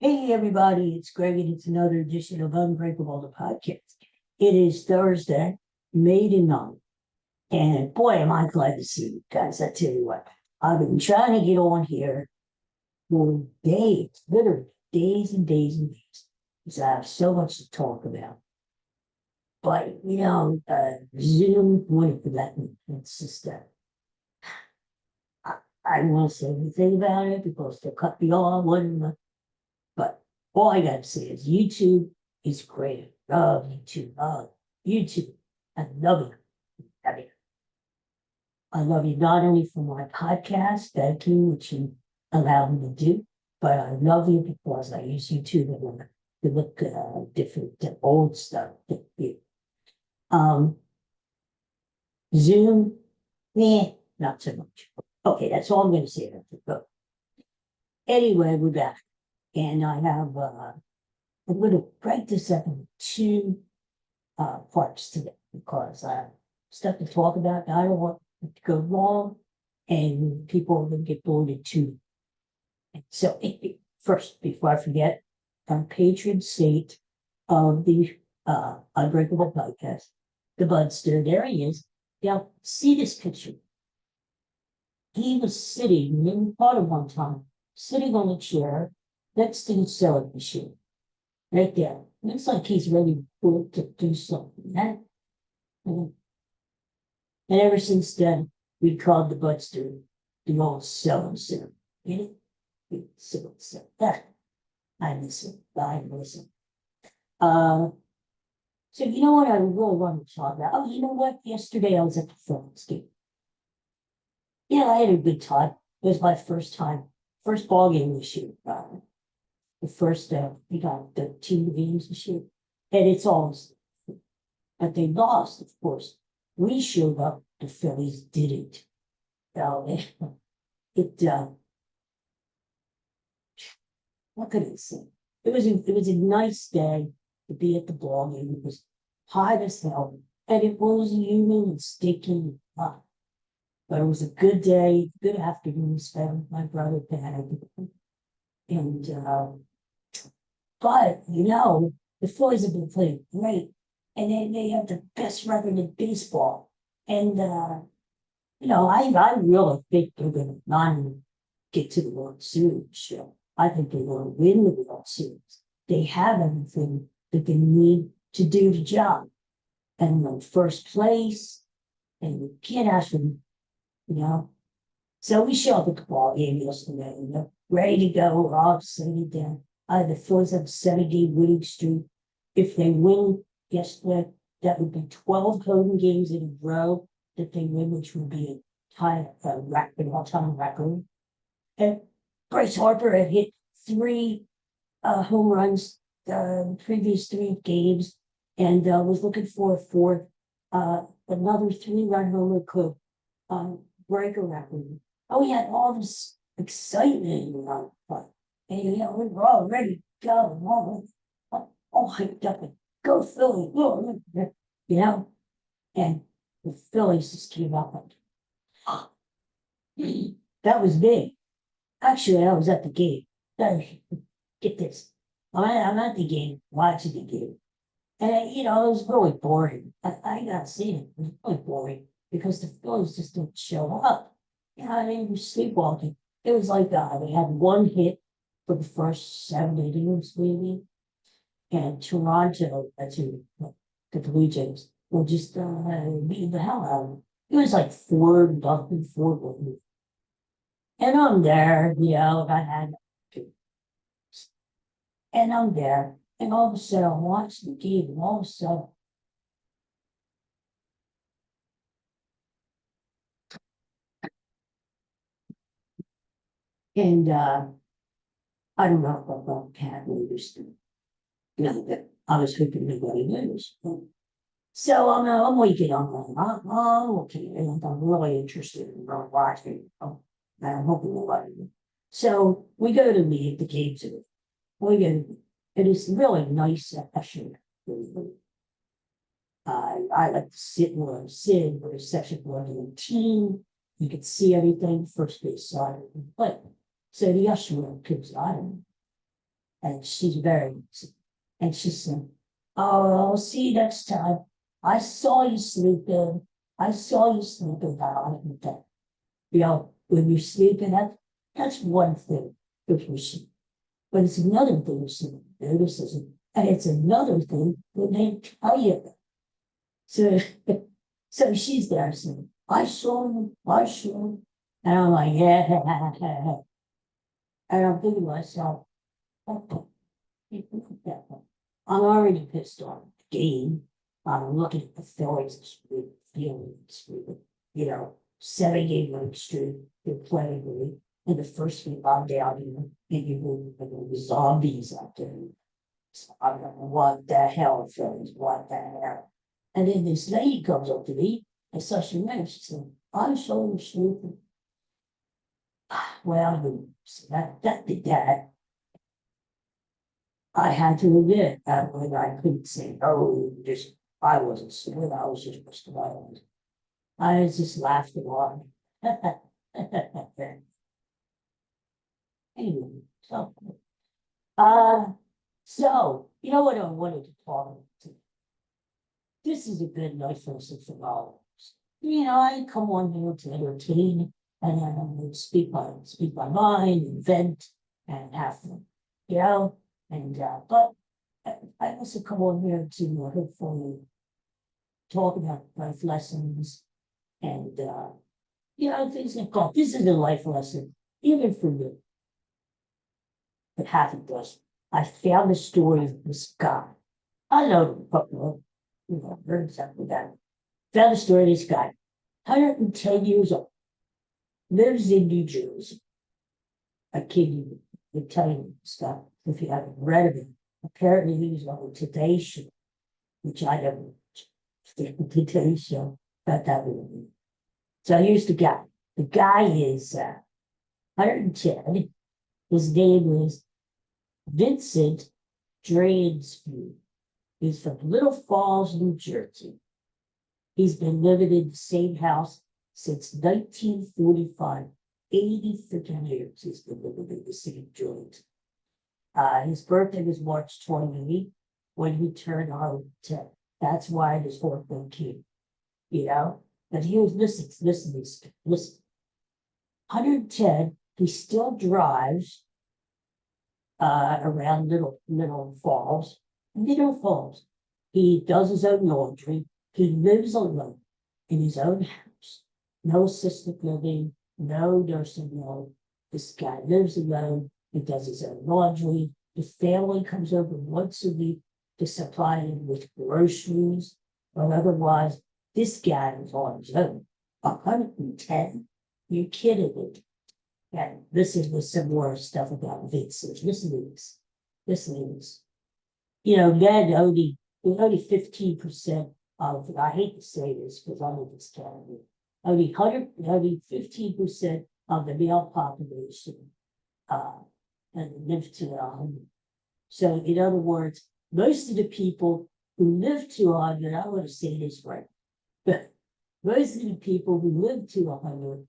Hey everybody, it's Greg and it's another edition of Unbreakable, the podcast. It is Thursday, May the 9th, and boy, am I glad to see you guys. I tell you what, I've been trying to get on here for days, literally days and days and days, because I have so much to talk about. But, Zoom wouldn't let me. It's just that I won't say anything about it because they'll cut me off, whatever. But all I gotta say is YouTube is great. Love YouTube. Love YouTube. I love you. I love you not only for my podcast, thank you, which you allow me to do, but I love you because I use YouTube to look different, old stuff. Um, Zoom, not so much. Okay, that's all I'm going to say about it. But anyway, we're back, and I have I'm going to break this up into two parts today because I have stuff to talk about. I don't want it to go wrong, and people are going to get bored too. So, first, before I forget, I'm patron saint of the Unbreakable podcast, the Budster. There he is. Now, see this picture. He was sitting in part of one time, sitting on a chair next to the sewing machine, right there. Looks like he's ready to do something. And ever since then, we called the Budster the old sewing center. You know? So I miss it. I miss it. So you know what I really want to talk about? Oh, you know what? Yesterday I was at the Phillies game. Yeah, I had a good time. It was my first ball game this year. The first we got 13 games this year, and it's always, but they lost, of course. We showed up, the Phillies didn't. So it what could I say? It was a nice day to be at the ball game. It was hot as hell, and it was humid and sticky and hot. But it was a good day, good afternoon spent with my brother Ben. And but the Phillies have been playing great, and they have the best record in baseball. And I really think they're going to not even get to the World Series. Show. I think they're going to win the World Series. They have everything that they need to do the job, and in first place, and you can't ask them, you know. So we show up at the ball game yesterday, ready to go. We're all sitting down. The Phillies have a 7-game winning streak. If they win yesterday, that would be 12 home games in a row that they win, which would be an all-time record. And Bryce Harper had hit 3 home runs the previous 3 games, and was looking for a fourth. Another 3-run homer could break a record. Oh, we had all this excitement around the play. And we were all ready to go, all hyped up and go Philly, and the Phillies just came up and that was big. Actually, I was at the game. Get this. I'm at the game, watching the game. And it was really boring. I got to see it. It was really boring because the Phillies just didn't show up. We're sleepwalking. It was like they had 1 hit for the first 7 innings, maybe. And Toronto, that's who the Blue Jays were just beating the hell out of them. It was like 4-0, 4-1. And I'm there, I had and I'm there, and all of a sudden I'm watching the game, and all of a sudden and I don't know if I'm going to cat movies. That I was hoping nobody knows. So I'm waking up. I'm okay. I'm really interested in watching. And I'm hoping nobody. So we go to the games. We go. It is really nice session. I like to sit where I'm sitting, where section 118. You can see everything, first base side of the play. So the usher comes on. and she's very easy. And she said, "Oh, I'll see you next time. I saw you sleeping. I saw you sleeping now." You know, when you're sleeping, that's one thing if you sleep. But it's another thing if someone notices it. And it's another thing when they tell you that. So, so she's there saying, "I saw him, I saw him." And I'm like, yeah. And I'm thinking to myself, okay, look at that one. I'm already pissed off the game. I'm looking at the Phillies this week, feeling this week. You know, 7 game winning streak, they're playing with. And the first week I'm down here, and you move zombies out there. So I don't know what the hell, Phillies, what the hell. And then this lady comes up to me, and so she knows, she said, "I'm showing you." Well, that did that. I had to admit that when I couldn't say no, just I wasn't stupid, I was just violent. I was just laughing on. Anyway, so uh so you know what I wanted to talk about? This is a good night for some followers. You know, I come on here to entertain and speak my mind and vent and have fun. You know, and but I also come on here to hopefully talk about life lessons and you know, things like that. This is a life lesson, even for me. But half it does. I found the story of this guy. I know you know, heard exactly that. Found the story of this guy, 110 years old, lives in New Jersey. A kid would tell you stuff if you haven't read of it. Apparently, he was on the Today Show, which I never watched. The Today Show, but that would be. So here's the guy. The guy is 110. His name is Vincent Dransfield. He's from Little Falls, New Jersey. He's been living in the same house since 1945. 80 freaking years he's been living in the same joint. His birthday was March 28th when he turned 110. That's why his fourth kid, you know? But he was listen. 110, he still drives around Little Falls. Little Falls. He does his own laundry. He lives alone in his own house. No assisted living, no nursing home. This guy lives alone. He does his own laundry. The family comes over once a week to supply him with groceries. But otherwise, this guy is on his own. 110? You're kidding me. And listen to some more stuff about Vincent. Listen to this. Listen to this. You know, men only 15% of, I hate to say this because I'm in this category, only 15% of the male population and live to 100. So in other words, most of the people who live to 100, I want to say this right, but most of the people who live to 100,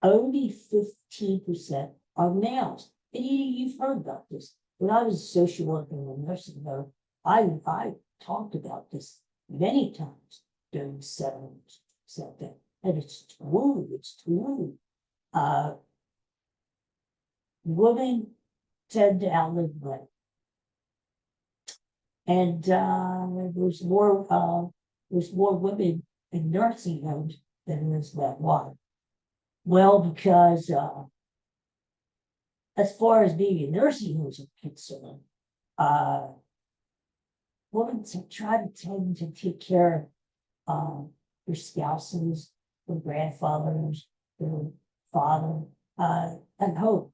only 15% are males. And you've heard about this. When I was a social worker in a nursing home, I talked about this many times during the seminars, and it's true. It's true. Women tend to outlive men, and there's more women in nursing homes than there's men. Why? Well, because as far as being in nursing homes are concerned, uh, women try to tend to take care of their spouses, their grandfathers, their father, and hope.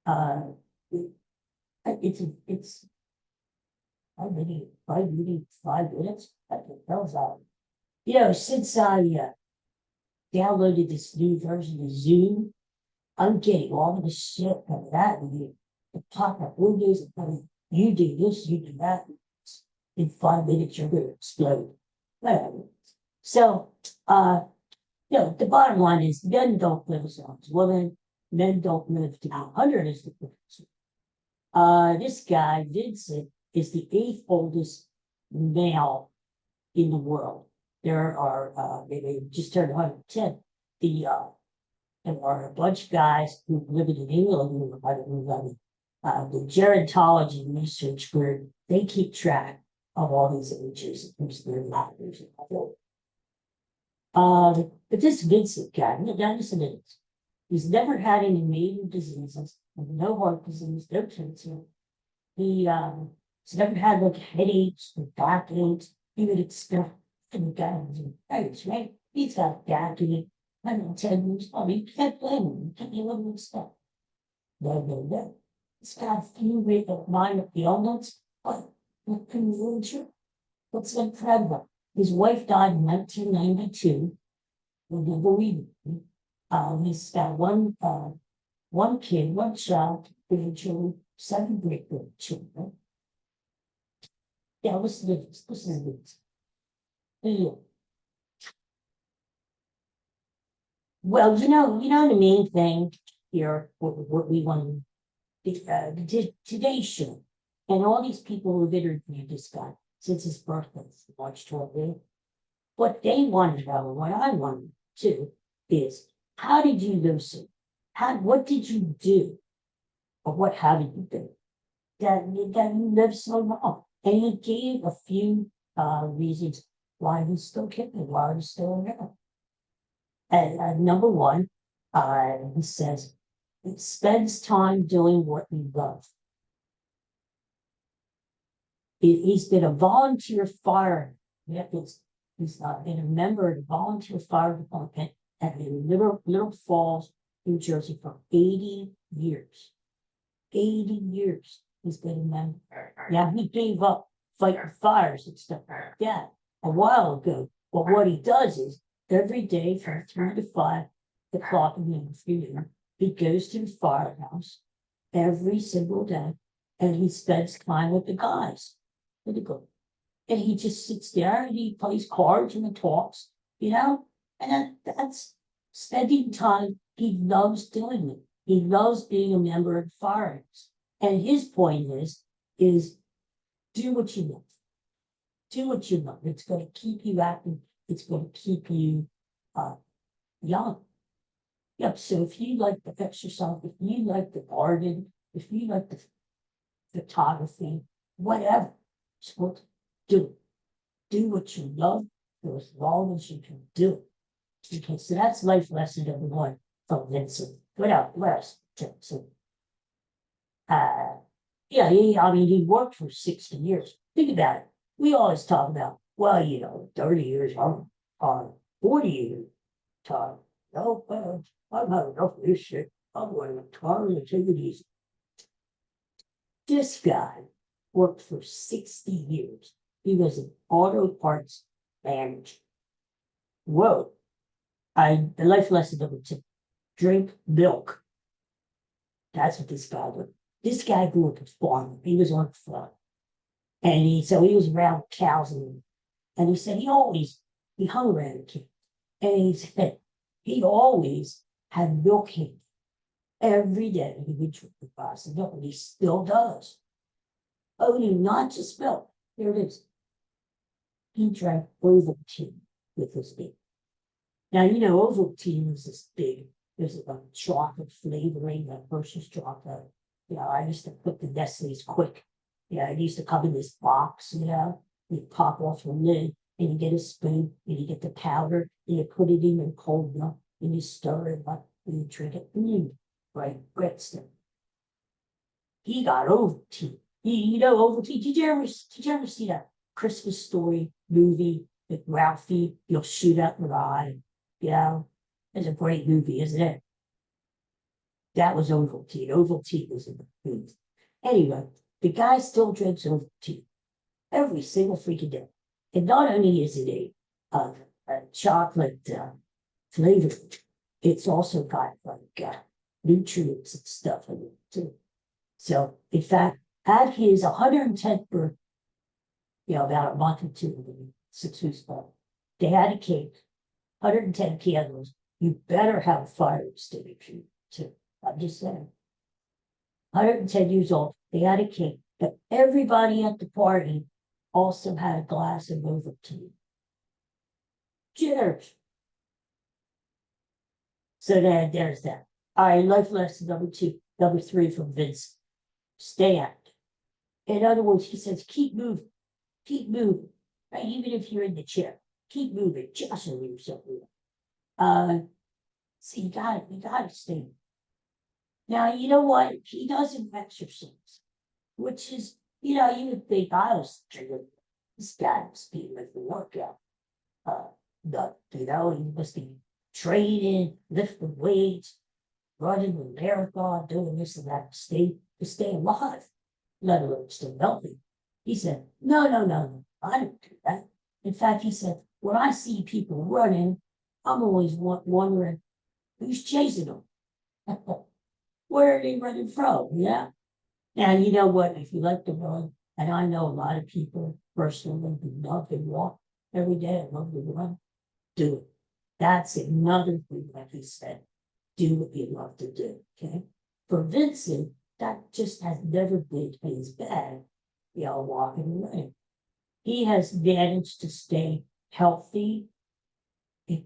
Uh, it, it's how many 5 minutes? I think that was out. You know, since I downloaded this new version of Zoom, I'm getting all of the shit coming at me. The pop-up windows and telling you do this, you do that. In 5 minutes, you're going to explode. Whatever. So, you know, the bottom line is men don't live as long as women. Men don't live to be 100 as the person. This guy, Vincent, is the eighth oldest male in the world. There are, they just turned 110. There are a bunch of guys who live in England who are part of the gerontology research where they keep track of all these ages, who's their lives. But this Vincent guy, now listen to this. He's never had any major diseases, no heart disease, no cancer. He's never had like headaches or backaches. You would expect from the guy who's in Paris, right? He's got backache. 110 years old. You can't blame him. You can't live with stuff. No, no, no. He's got a few minor ailments, but nothing really true. That's incredible. His wife died in 1992. You'll never believe it. He's got one kid, one child, grandchildren, 7 great grandchildren. Yeah, listen to this. Listen to this. Yeah. Well, the main thing here, what we want today's show, and all these people who've interviewed this guy since his birthday, March 12th, what they want to know, and what I want to, is how did you lose it? What did you do? Or what haven't you done? That you lived so long. And he gave a few reasons why he's still kicking, why he's still around. And number one, he says, it spends time doing what you love. He's been a volunteer fireman. He's been a member of the volunteer fire department at Little Falls, New Jersey for 80 years. 80 years he's been a member. Now, he gave up fighting fires and stuff like that a while ago. But what he does is, every day from 3 to 5 o'clock in the afternoon, he goes to the firehouse every single day and he spends time with the guys. And he just sits there and he plays cards and he talks, and that's spending time. He loves doing it. He loves being a member of the firehouse. And his point is do what you love. Do what you love. It's going to keep you active. It's going to keep you young. Yep. So if you like the exercise, if you like the garden, if you like the photography, whatever, sport, do it. Do what you love for as long as you can do it. Okay, so that's life lesson number 1 from Vincent. What else? So, yeah, he worked for 60 years. Think about it. We always talk about, 30 years, 40 years time. No, I've had enough of this shit. I'm going to retire and take it easy. This guy worked for 60 years. He was an auto parts manager. Whoa. The life lesson number 2, drink milk. That's what this guy did. This guy grew up a farmer. He was on the farm. And he was around cows and he said he hung around a kid. And he said he always had milk handy. Every day he would drink the glass of milk, and he still does. Only not just milk. Here it is. He drank Ovaltine with his baby. Now, Ovaltine is this big, there's a chocolate flavoring, like Hershey's chocolate. I used to put the Nestle's Quick. It used to come in this box, you pop off the lid, and you get a spoon, and you get the powder, and you put it in your cold milk, and you stir it up, and you drink it. Right, Brexton. He got Ovaltine. Ovaltine. Did you ever see that Christmas Story movie with Ralphie? You'll shoot out your eye. It's a great movie, isn't it? That was Ovaltine. Ovaltine was in the movie. Anyway, the guy still drinks Ovaltine every single freaking day. And not only is it a chocolate flavor, it's also got like nutrients and stuff in it too. So, in fact, at his 110th birthday, about a month or 2, 6 weeks ago, they had a cake, 110 candles. You better have a fire extinguisher too. I'm just saying. 110 years old, they had a cake, but everybody at the party also had a glass of Ovaltine. Cheers. So then there's that. All right, life lesson number 3 from Vince. Stay active. In other words, he says, keep moving, right? Even if you're in the chair, keep moving, just move yourself. So you gotta stay. Now, you know what? He doesn't exercise, which is, you would think I was triggered. This guy must be like the workout. He must be training, lifting weights, running a marathon, doing this and that to stay alive, let alone stay healthy. He said, no, I don't do that. In fact, he said, when I see people running, I'm always wondering who's chasing them. Where are they running from? Yeah. And you know what? If you like to run, and I know a lot of people personally who love to walk every day and love to run, do it. That's another thing, like he said, do what you love to do. Okay. For Vincent, that just has never been his bag, walking and running. He has managed to stay healthy and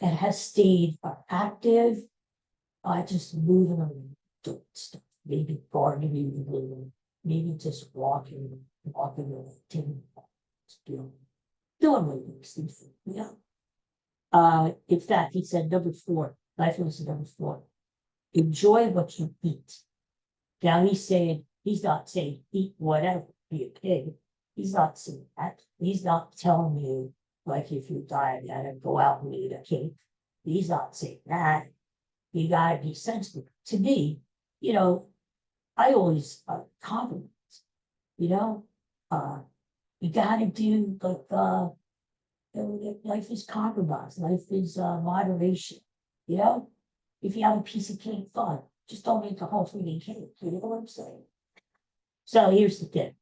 has stayed active by just moving around, doing stuff, maybe gardening a little, maybe just walking around, doing what makes things, in fact, he said number 4, life lesson number 4, enjoy what you eat. Now he's not saying eat whatever, be a pig. He's not saying that. He's not telling you, like, if you're diabetic, go out and eat a cake. He's not saying that. You gotta be sensitive. To me, I always compromise. You gotta do life is compromise. Life is moderation. If you have a piece of cake, fine. Just don't make the whole freaking cake. You know what I'm saying? So here's the thing.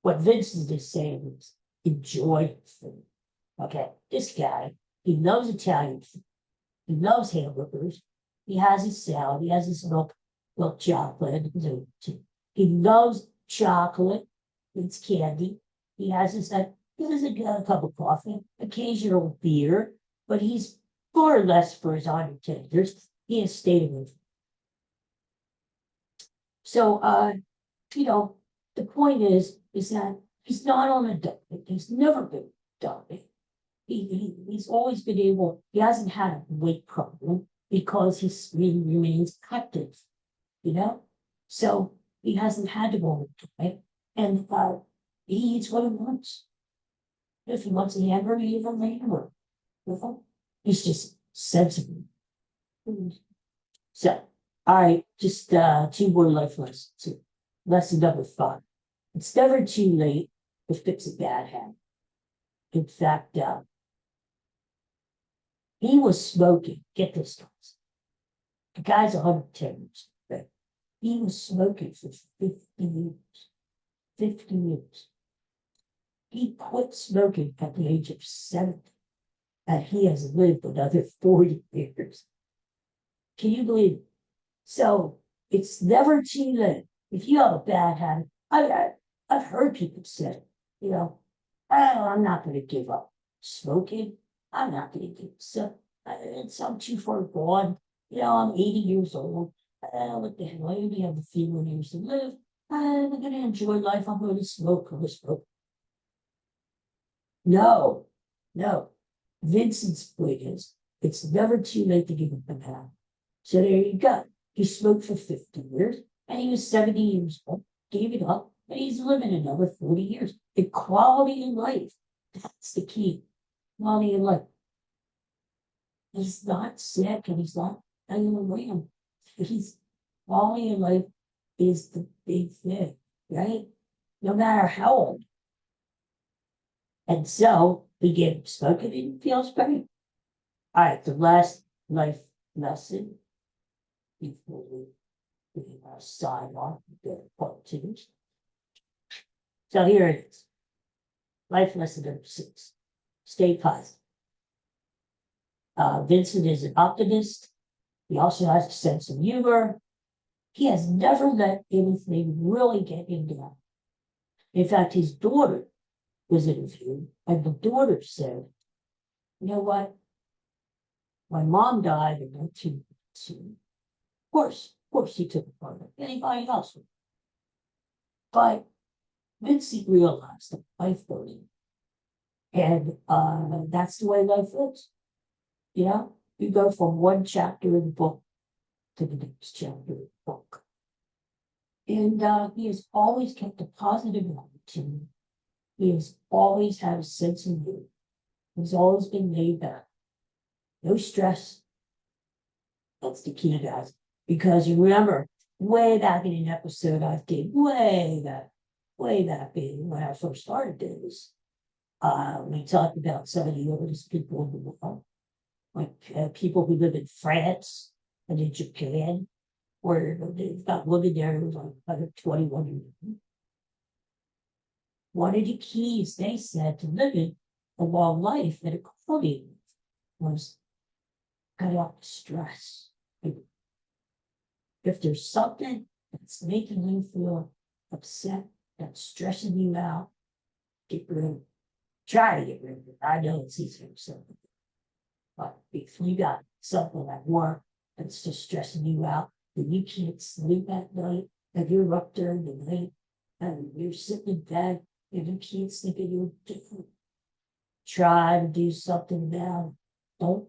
What Vincent is saying is enjoy food. Okay, this guy, he loves Italian food. He loves hamburgers. He has his salad. He has his milk chocolate. He loves chocolate. It's candy. He has his he doesn't get a cup of coffee, occasional beer, but he's more or less for his undertakers. He has stayed with. So the point is that he's not on a diet. He's never been dieting. He's always been able, he hasn't had a weight problem because he remains active, So he hasn't had to go on a diet. And he eats what he wants. If he wants a hamburger, he eats a hamburger. He's just sensible. So, all right, just 2 more life lessons. Lesson number 5. It's never too late to fix a bad habit. In fact, he was smoking. Get this, guys. The guy's 110 years old. He was smoking for 50 years. 50 years. He quit smoking at the age of 70, and he has lived another 40 years. Can you believe it? So it's never too late. If you have a bad habit, I've heard people say, I'm not going to give up smoking. I'm not going to give up. I'm too far gone. I'm 80 years old. What the hell? I only have a few more years to live. I'm going to enjoy life. I'm going to smoke. No. Vincent's point is, it's never too late to give up a habit. So there you go. He smoked for 50 years, and he was 70 years old, gave it up, and he's living another 40 years. The quality of life, that's the key. Quality of life. He's not sick, and he's not hanging around. Quality of life is the big thing, right? No matter how old. And so he gave him smoking, and he feels great. All right, the last life lesson before we sign off the part 2. So here it is. Life lesson number 6. Stay positive. Vincent is an optimist. He also has a sense of humor. He has never let anything really get him down. In fact, his daughter was interviewed, and the daughter said, you know what? My mom died in 1992. Of course, he took it part of anybody else would. But Vincent realized that life goes on. And that's the way life is. You know, you go from one chapter in the book to the next chapter of the book. And he has always kept a positive attitude. He has always had a sense of humor. He's always been laid back. No stress. That's the key, guys. Because you remember, way back in an episode I did, way back in when I first started this, we talked about some of the oldest people in the world, like people who live in France and in Japan, where they've got women there who's like 121 years old. One of the keys they said to living a long life and a quality was cut off stress. If there's something that's making you feel upset, that's stressing you out, get rid of it. Try to get rid of it. I know it's easier said, but if you got something at work that's just stressing you out, and you can't sleep at night, and you're up during the night, and you're sitting in bed, and you can't sleep, and you're different. Try to do something now. Don't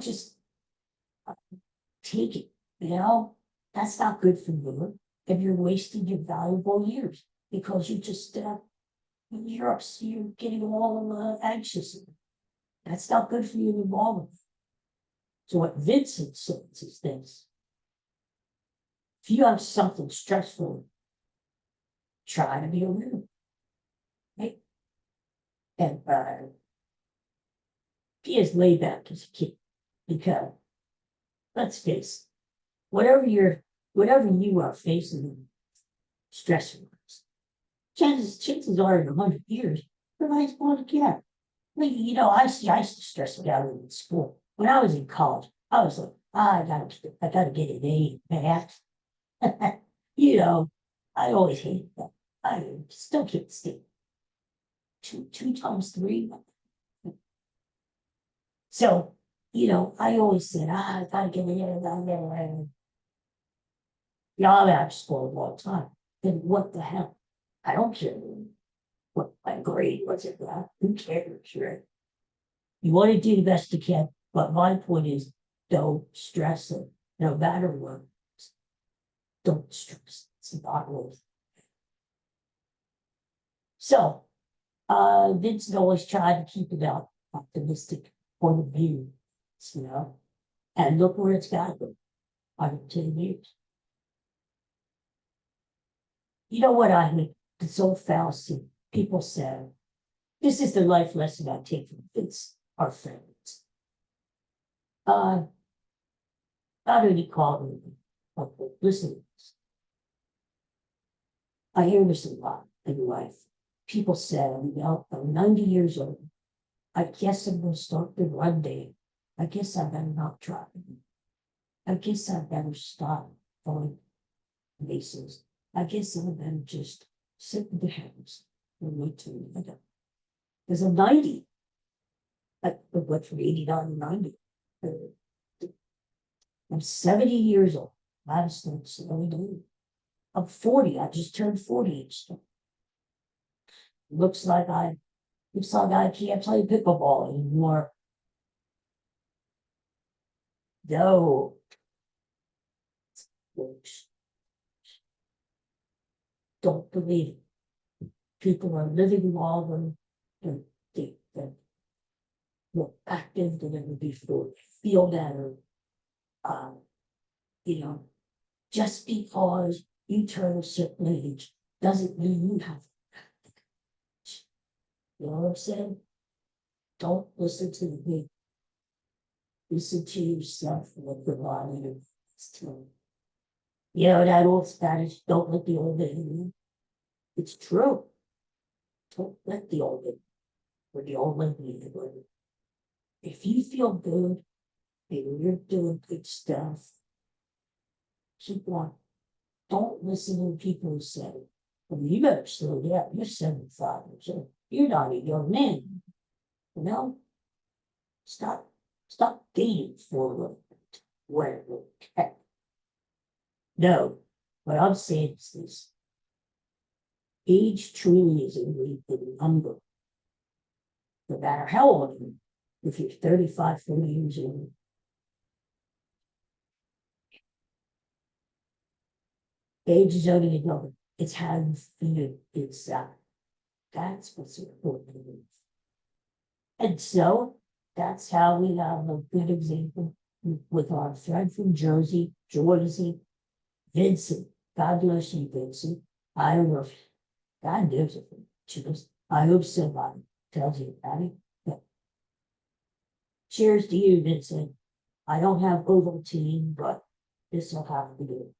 just take it, you know? That's not good for you. And you're wasting your valuable years because you just, you're getting all anxious. That's not good for you in the long run. So what Vincent says is this. If you have something stressful, try to be aware of it. Right? And be as laid back as a kid. Because let's face it, whatever you are facing stressful, chances are in 100 years, everybody's going to care. Like, you know, I used to stress me out in school. When I was in college, I was like, I gotta get an A in math. You know, I always hated that. I still can't stand two times three. So, you know, I always said, I gotta get an A, I gotta get an A. Yeah, I'm out of school all the time. Then what the hell? I don't care what my grade was at that. Who cares, right? You want to do the best you can, but my point is don't stress it. No matter what, don't stress. It's not worth. So Vincent always tried to keep it out optimistic point of view, you know, and look where it's got them. 110 years. You know what I mean? It's old fallacy. People say, this is the life lesson I take from Vince, our friends. Not only call me, but listen. I hear this a lot in life. People say, you know, I'm 90 years old. I guess I'm going to start the run day. I guess I better not try. I guess I better stop going places. I guess I better just sit in the house and wait till I go. Because I'm 90. I went from 89 to 90. I'm 70 years old. I just don't slowly do. I'm 40. I just turned 40. Looks like I can't play pickleball anymore. No. Don't believe it. People are living longer and they're more active than ever before. Feel better. You know, just because you turn a certain age doesn't mean you have. You know what I'm saying? Don't listen to the me. Listen to yourself and what the body is telling you. You know that old Spanish, don't let the old man in. It's true. Don't let the old man or the old man in. If you feel good and you're doing good stuff, keep on. don't listen to people who say, well, you better slow down. You're 75 years old. You're not a young man. You know, stop, stop dating for a little bit. Well, okay. No, what I'm saying is this. Age truly is a great number. No matter how old you are, if you're 35, 40 years old, age is only a number. It's how you feel inside. That's what's important. And so that's how we have a good example with our friend from Jersey, Vincent. God bless you, Vincent. I love you. God knows it. Cheers. I hope somebody tells you about it. But cheers to you, Vincent. I don't have Ovaltine, but this will have to do.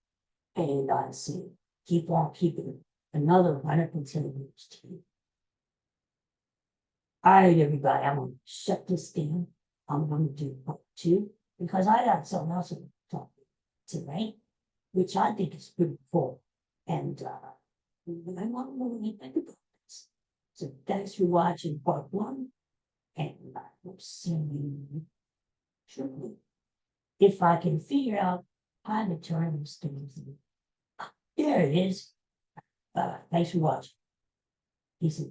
And I see. Keep on keeping another 110 years to you. All right, everybody, I'm gonna shut this down. I'm gonna do part two because I got something else to talk tonight, which I think is pretty cool. And I want to know what you think about this. So thanks for watching part one, and I will see you shortly. If I can figure out how to turn this thing. There it is. Thanks for watching. Peace.